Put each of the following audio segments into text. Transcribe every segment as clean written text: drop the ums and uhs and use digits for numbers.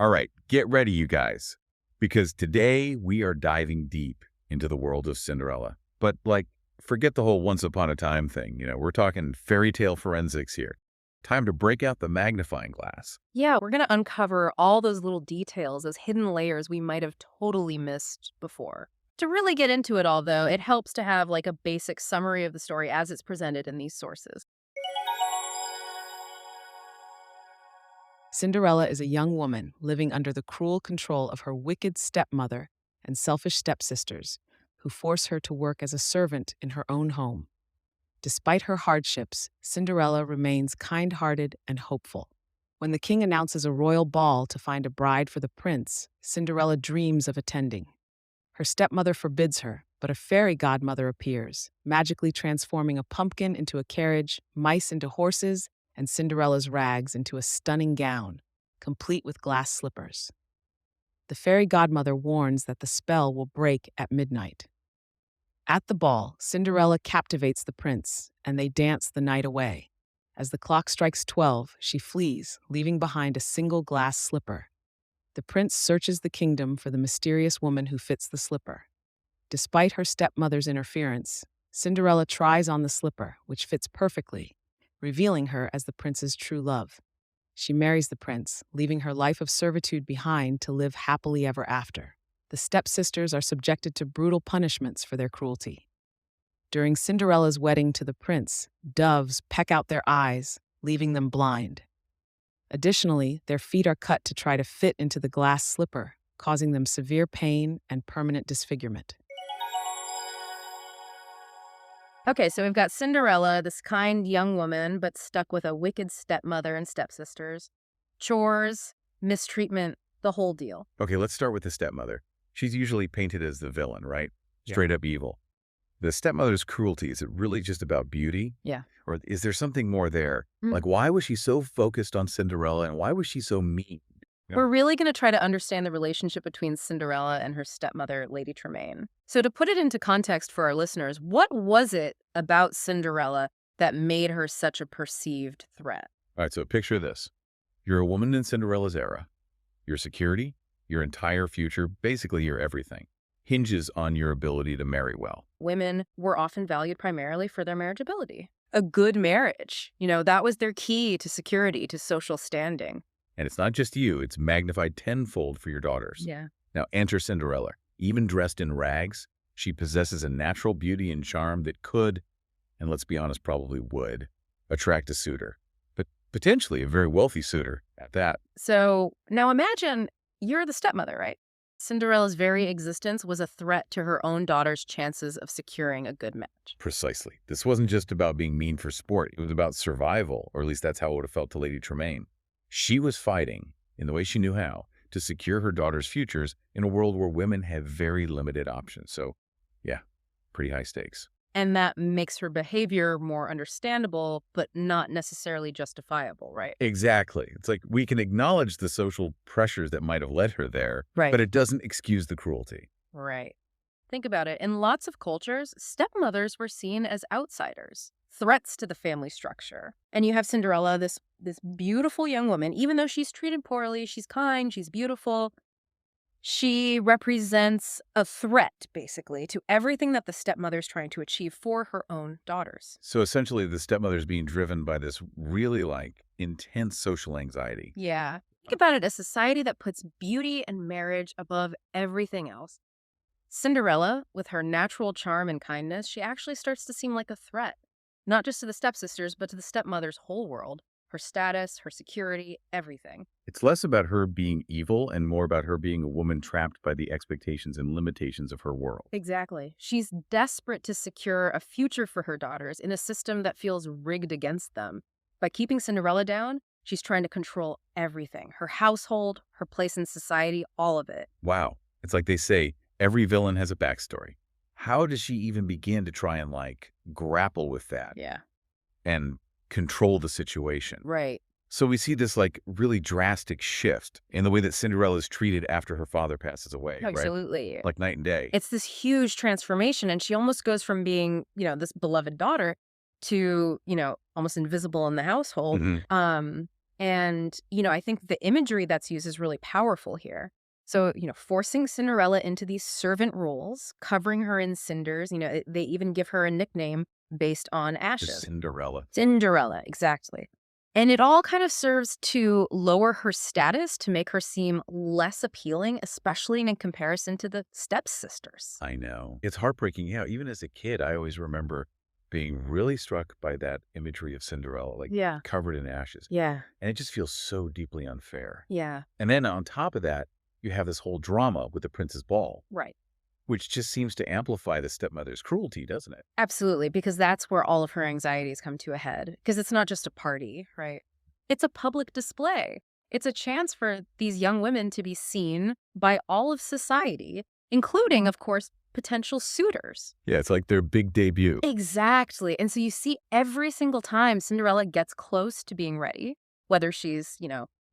All right, get ready, you guys, because today we are diving deep into the world of Cinderella. But, like, forget the whole once upon a time thing. We're talking fairytale forensics here. Time to break out the magnifying glass. Yeah, we're going to uncover all those little details, those hidden layers we might have totally missed before. To really get into it all, though, it helps to have like a basic summary of the story as it's presented in these sources. Cinderella is a young woman living under the cruel control of her wicked stepmother and selfish stepsisters, who force her to work as a servant in her own home. Despite her hardships, Cinderella remains kind-hearted and hopeful. When the king announces a royal ball to find a bride for the prince, Cinderella dreams of attending. Her stepmother forbids her, but a fairy godmother appears, magically transforming a pumpkin into a carriage, mice into horses, and Cinderella's rags into a stunning gown, complete with glass slippers. The fairy godmother warns that the spell will break at midnight. At the ball, Cinderella captivates the prince, and they dance the night away. As the clock strikes 12, she flees, leaving behind a single glass slipper. The prince searches the kingdom for the mysterious woman who fits the slipper. Despite her stepmother's interference, Cinderella tries on the slipper, which fits perfectly, revealing her as the prince's true love. She marries the prince, leaving her life of servitude behind to live happily ever after. The stepsisters are subjected to brutal punishments for their cruelty. During Cinderella's wedding to the prince, doves peck out their eyes, leaving them blind. Additionally, their feet are cut to try to fit into the glass slipper, causing them severe pain and permanent disfigurement. Okay, so we've got Cinderella, this kind young woman, but stuck with a wicked stepmother and stepsisters. Chores, mistreatment, the whole deal. Okay, let's start with the stepmother. She's usually painted as the villain, right? Yeah. Straight up evil. The stepmother's cruelty, is it really just about beauty? Yeah. Or is there something more there? Mm. Like, why was she so focused on Cinderella and why was she so mean? Yeah. We're really going to try to understand the relationship between Cinderella and her stepmother, Lady Tremaine. So to put it into context for our listeners, what was it about Cinderella that made her such a perceived threat? All right, so picture this. You're a woman in Cinderella's era. Your security, your entire future, basically your everything, hinges on your ability to marry well. Women were often valued primarily for their marriageability. A good marriage, that was their key to security, to social standing. And it's not just you, it's magnified tenfold for your daughters. Yeah. Now enter Cinderella. Even dressed in rags, she possesses a natural beauty and charm that could, and let's be honest, probably would, attract a suitor. But potentially a very wealthy suitor at that. So now imagine you're the stepmother, right? Cinderella's very existence was a threat to her own daughter's chances of securing a good match. Precisely. This wasn't just about being mean for sport. It was about survival, or at least that's how it would have felt to Lady Tremaine. She was fighting, in the way she knew how, to secure her daughter's futures in a world where women have very limited options. So, yeah, pretty high stakes. And that makes her behavior more understandable, but not necessarily justifiable, right? Exactly. It's like we can acknowledge the social pressures that might have led her there, Right. but it doesn't excuse the cruelty. Right. Think about it. In lots of cultures, stepmothers were seen as outsiders, threats to the family structure. And you have Cinderella, this beautiful young woman, even though she's treated poorly, she's kind, she's beautiful. She represents a threat, basically, to everything that the stepmother's trying to achieve for her own daughters. So essentially, the stepmother's being driven by this really, intense social anxiety. Yeah. Think about it, a society that puts beauty and marriage above everything else. Cinderella, with her natural charm and kindness, she actually starts to seem like a threat, not just to the stepsisters, but to the stepmother's whole world, her status, her security, everything. It's less about her being evil and more about her being a woman trapped by the expectations and limitations of her world. Exactly. She's desperate to secure a future for her daughters in a system that feels rigged against them. By keeping Cinderella down, she's trying to control everything, her household, her place in society, all of it. Wow. It's like they say, every villain has a backstory. How does she even begin to try and, grapple with that Yeah. and control the situation? Right. So we see this, really drastic shift in the way that Cinderella is treated after her father passes away, right? Absolutely. Like night and day. It's this huge transformation, and she almost goes from being, this beloved daughter to, almost invisible in the household. Mhm. And, I think the imagery that's used is really powerful here. So, forcing Cinderella into these servant roles, covering her in cinders, they even give her a nickname based on Just ashes. Cinderella. Cinderella, exactly. And it all kind of serves to lower her status to make her seem less appealing, especially in comparison to the stepsisters. I know. It's heartbreaking. Yeah, even as a kid, I always remember being really struck by that imagery of Cinderella, like Yeah. covered in ashes. Yeah. And it just feels so deeply unfair. Yeah. And then on top of that, you have this whole drama with the Prince's Ball, Right. which just seems to amplify the stepmother's cruelty, doesn't it? Absolutely, because that's where all of her anxieties come to a head. Because it's not just a party, right? It's a public display. It's a chance for these young women to be seen by all of society, including, of course, potential suitors. Yeah, it's like their big debut. Exactly. And so you see every single time Cinderella gets close to being ready, whether she's,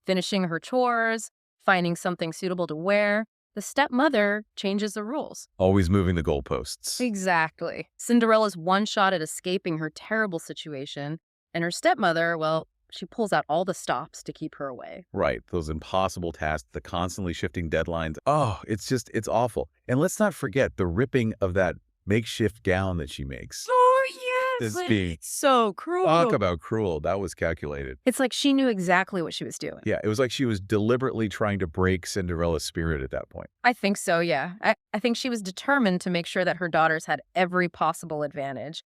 finishing her chores, finding something suitable to wear, the stepmother changes the rules. Always moving the goalposts. Exactly. Cinderella's one shot at escaping her terrible situation, and her stepmother, well, she pulls out all the stops to keep her away. Right. Those impossible tasks, the constantly shifting deadlines. Oh, it's awful. And let's not forget the ripping of that makeshift gown that she makes. Oh, yes! This being So cruel. talk about cruel. That was calculated. It's like she knew exactly what she was doing. Yeah, it was like she was deliberately trying to break Cinderella's spirit at that point. I think so, yeah. I think she was determined to make sure that her daughters had every possible advantage,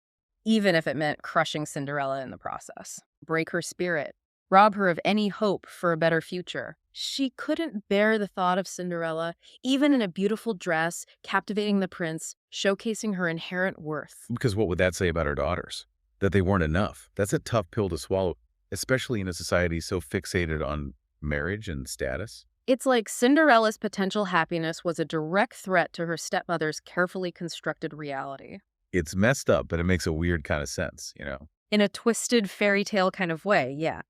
even if it meant crushing Cinderella in the process. Break her spirit, rob her of any hope for a better future. She couldn't bear the thought of Cinderella, even in a beautiful dress, captivating the prince, showcasing her inherent worth. Because what would that say about her daughters? That they weren't enough. That's a tough pill to swallow, especially in a society so fixated on marriage and status. It's like Cinderella's potential happiness was a direct threat to her stepmother's carefully constructed reality. It's messed up, but it makes a weird kind of sense, you know? In a twisted fairy tale kind of way, yeah.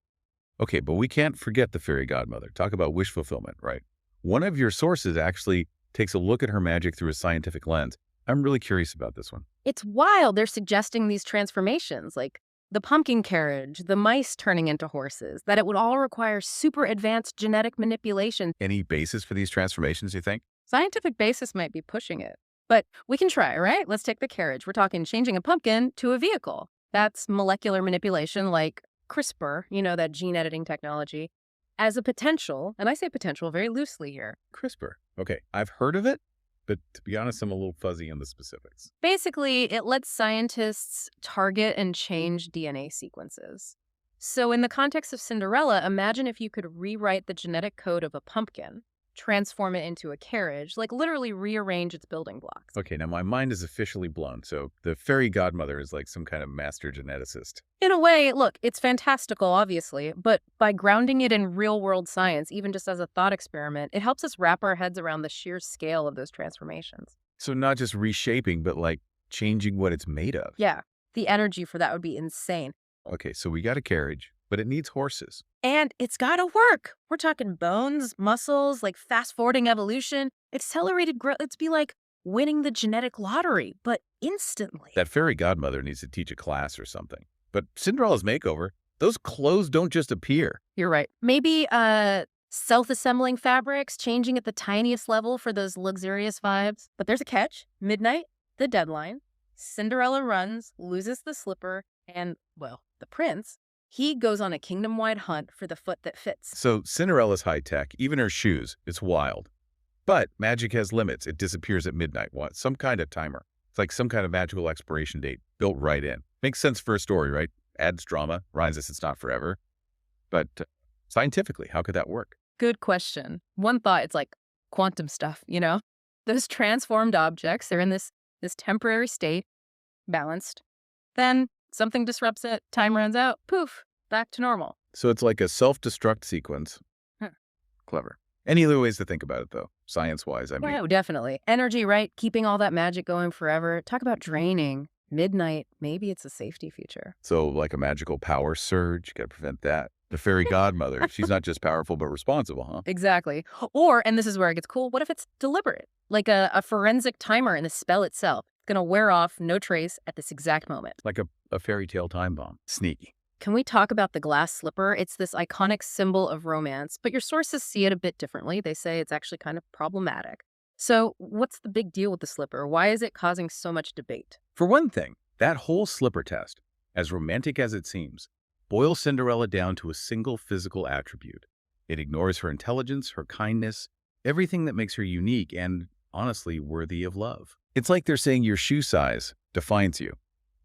Okay, but we can't forget the fairy godmother. Talk about wish fulfillment, right? One of your sources actually takes a look at her magic through a scientific lens. I'm really curious about this one. It's wild they're suggesting these transformations, like the pumpkin carriage, the mice turning into horses, that it would all require super advanced genetic manipulation. Any basis for these transformations, you think? Scientific basis might be pushing it. But we can try, right? Let's take the carriage. We're talking changing a pumpkin to a vehicle. That's molecular manipulation like CRISPR, that gene editing technology, as a potential, and I say potential very loosely here. CRISPR. Okay, I've heard of it, but to be honest, I'm a little fuzzy on the specifics. Basically, it lets scientists target and change DNA sequences. So in the context of Cinderella, imagine if you could rewrite the genetic code of a pumpkin, transform it into a carriage, like literally rearrange its building blocks. Okay, now my mind is officially blown. So the fairy godmother is like some kind of master geneticist. In a way, look, it's fantastical, obviously, but by grounding it in real-world science, even just as a thought experiment, it helps us wrap our heads around the sheer scale of those transformations. So not just reshaping, but like changing what it's made of. Yeah, the energy for that would be insane. Okay, so we got a carriage, but it needs horses. And it's gotta work. We're talking bones, muscles, like fast-forwarding evolution, accelerated growth. It's be like winning the genetic lottery, but instantly. That fairy godmother needs to teach a class or something. But Cinderella's makeover, those clothes don't just appear. You're right. Maybe self-assembling fabrics, changing at the tiniest level for those luxurious vibes. But there's a catch. Midnight, the deadline. Cinderella runs, loses the slipper, and, well, the prince, he goes on a kingdom-wide hunt for the foot that fits. So Cinderella's high-tech, even her shoes, it's wild. But magic has limits. It disappears at midnight. What? Some kind of timer. It's like some kind of magical expiration date built right in. Makes sense for a story, right? Adds drama, reminds us it's not forever. But scientifically, how could that work? Good question. One thought, it's like quantum stuff, Those transformed objects, they're in this temporary state, balanced. Then something disrupts it, time runs out, poof, back to normal. So it's like a self-destruct sequence. Huh. Clever. Any other ways to think about it, though, science-wise? I mean, Yeah, definitely. Energy, right? Keeping all that magic going forever. Talk about draining. Midnight, maybe it's a safety feature. so like a magical power surge, got to prevent that. The fairy godmother, she's not just powerful, but responsible, huh? Exactly. Or, and this is where it gets cool, what if it's deliberate? Like a forensic timer in the spell itself. It's going to wear off, no trace, at this exact moment. Like a fairy tale time bomb. Sneaky. Can we talk about the glass slipper? It's this iconic symbol of romance, but your sources see it a bit differently. They say it's actually kind of problematic. So, what's the big deal with the slipper? Why is it causing so much debate? For one thing, that whole slipper test, as romantic as it seems, boils Cinderella down to a single physical attribute. It ignores her intelligence, her kindness, everything that makes her unique and, honestly, worthy of love. It's like they're saying your shoe size defines you.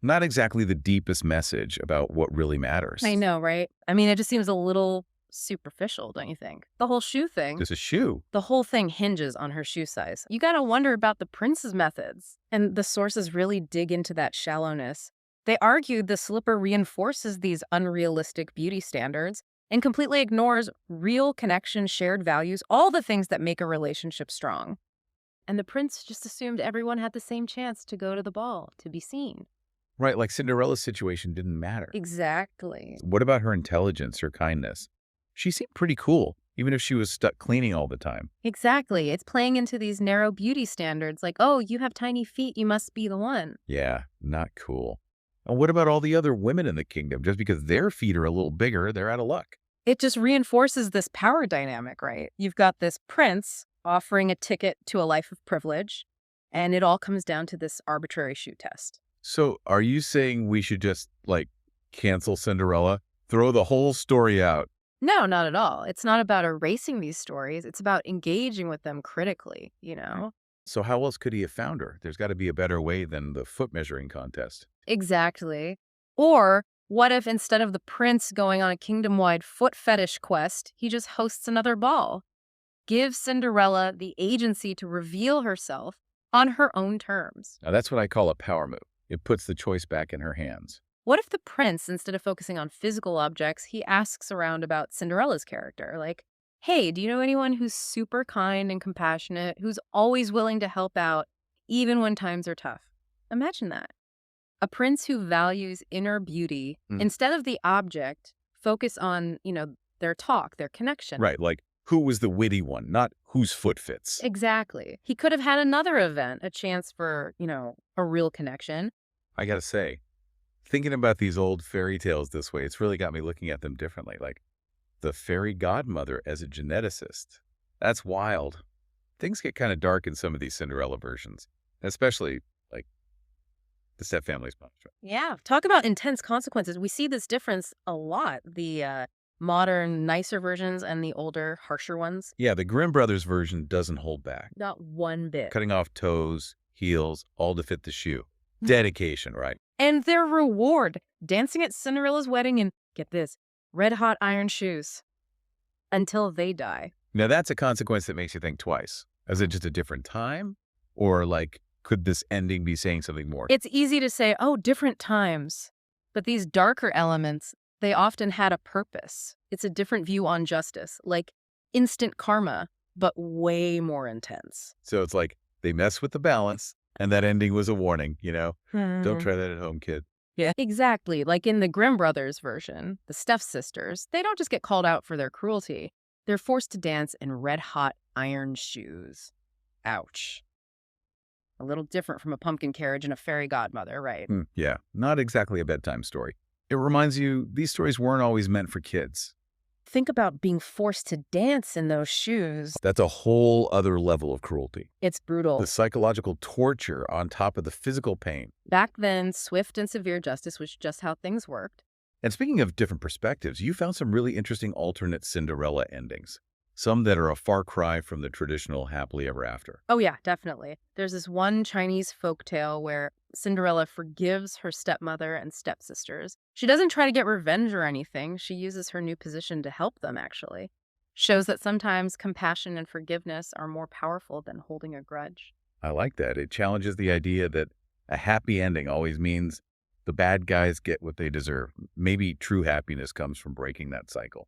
Not exactly the deepest message about what really matters. I know, right? I mean, it just seems a little superficial, don't you think? The whole shoe thing. Just a shoe. The whole thing hinges on her shoe size. You gotta wonder about the prince's methods. And the sources really dig into that shallowness. They argued the slipper reinforces these unrealistic beauty standards and completely ignores real connection, shared values, all the things that make a relationship strong. And the prince just assumed everyone had the same chance to go to the ball, to be seen. Right, like Cinderella's situation didn't matter. Exactly. What about her intelligence, her kindness? She seemed pretty cool, even if she was stuck cleaning all the time. Exactly. It's playing into these narrow beauty standards like, oh, you have tiny feet, you must be the one. Yeah, not cool. And what about all the other women in the kingdom? Just because their feet are a little bigger, they're out of luck. It just reinforces this power dynamic, right? You've got this prince offering a ticket to a life of privilege, and it all comes down to this arbitrary shoe test. So are you saying we should just, cancel Cinderella? Throw the whole story out? No, not at all. It's not about erasing these stories. It's about engaging with them critically, you know? So how else could he have found her? There's got to be a better way than the foot measuring contest. Exactly. Or what if instead of the prince going on a kingdom-wide foot fetish quest, he just hosts another ball? Give Cinderella the agency to reveal herself on her own terms. Now that's what I call a power move. It puts the choice back in her hands. What if the prince, instead of focusing on physical objects, he asks around about Cinderella's character? Like, hey, do you know anyone who's super kind and compassionate, who's always willing to help out, even when times are tough? Imagine that. A prince who values inner beauty, instead of the object, focus on, their talk, their connection. Right, like who was the witty one, not whose foot fits. Exactly. He could have had another event, a chance for, a real connection. I gotta say, thinking about these old fairy tales this way, it's really got me looking at them differently. Like the Fairy Godmother as a geneticist. That's wild. Things get kind of dark in some of these Cinderella versions, especially like the stepfamily's punishment. Yeah. Talk about intense consequences. We see this difference a lot. The modern, nicer versions and the older, harsher ones. Yeah, the Grimm brothers version doesn't hold back. Not one bit. Cutting off toes, heels, all to fit the shoe. Dedication, right? And their reward, dancing at Cinderella's wedding in, get this, red-hot iron shoes. Until they die. Now that's a consequence that makes you think twice. Is it just a different time? Or could this ending be saying something more? It's easy to say, oh, different times. But these darker elements, they often had a purpose. It's a different view on justice, like instant karma, but way more intense. So it's like they mess with the balance, and that ending was a warning, Don't try that at home, kid. Yeah. Exactly. Like in the Grimm brothers version, the stepsisters, they don't just get called out for their cruelty. They're forced to dance in red-hot iron shoes. Ouch. A little different from a pumpkin carriage and a fairy godmother, right? Yeah, not exactly a bedtime story. It reminds you these stories weren't always meant for kids. Think about being forced to dance in those shoes. That's a whole other level of cruelty. It's brutal. The psychological torture on top of the physical pain. Back then, swift and severe justice was just how things worked. And speaking of different perspectives, you found some really interesting alternate Cinderella endings. Some that are a far cry from the traditional happily ever after. Oh yeah, definitely. There's this one Chinese folktale where Cinderella forgives her stepmother and stepsisters. She doesn't try to get revenge or anything. She uses her new position to help them, actually. Shows that sometimes compassion and forgiveness are more powerful than holding a grudge. I like that. It challenges the idea that a happy ending always means the bad guys get what they deserve. Maybe true happiness comes from breaking that cycle.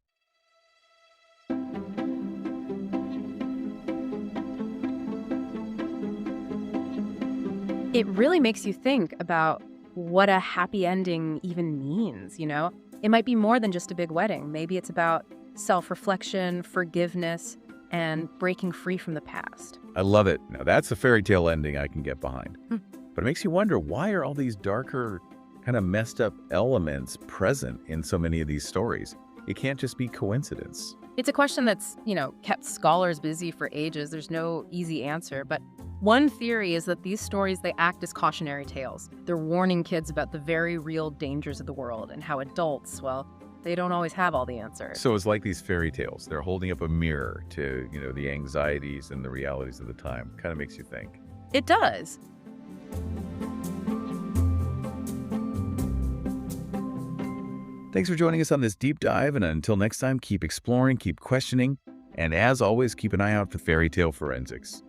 It really makes you think about what a happy ending even means, It might be more than just a big wedding. Maybe it's about self-reflection, forgiveness, and breaking free from the past. I love it. Now, that's a fairy tale ending I can get behind. But it makes you wonder, why are all these darker kind of messed up elements present in so many of these stories. It can't just be coincidence. It's a question that's, kept scholars busy for ages. There's no easy answer, but one theory is that these stories, they act as cautionary tales. They're warning kids about the very real dangers of the world and how adults, well, they don't always have all the answers. So it's like these fairy tales. They're holding up a mirror to, the anxieties and the realities of the time. Kind of makes you think. It does. Thanks for joining us on this deep dive, and until next time, keep exploring, keep questioning, and as always, keep an eye out for Fairytale Forensics.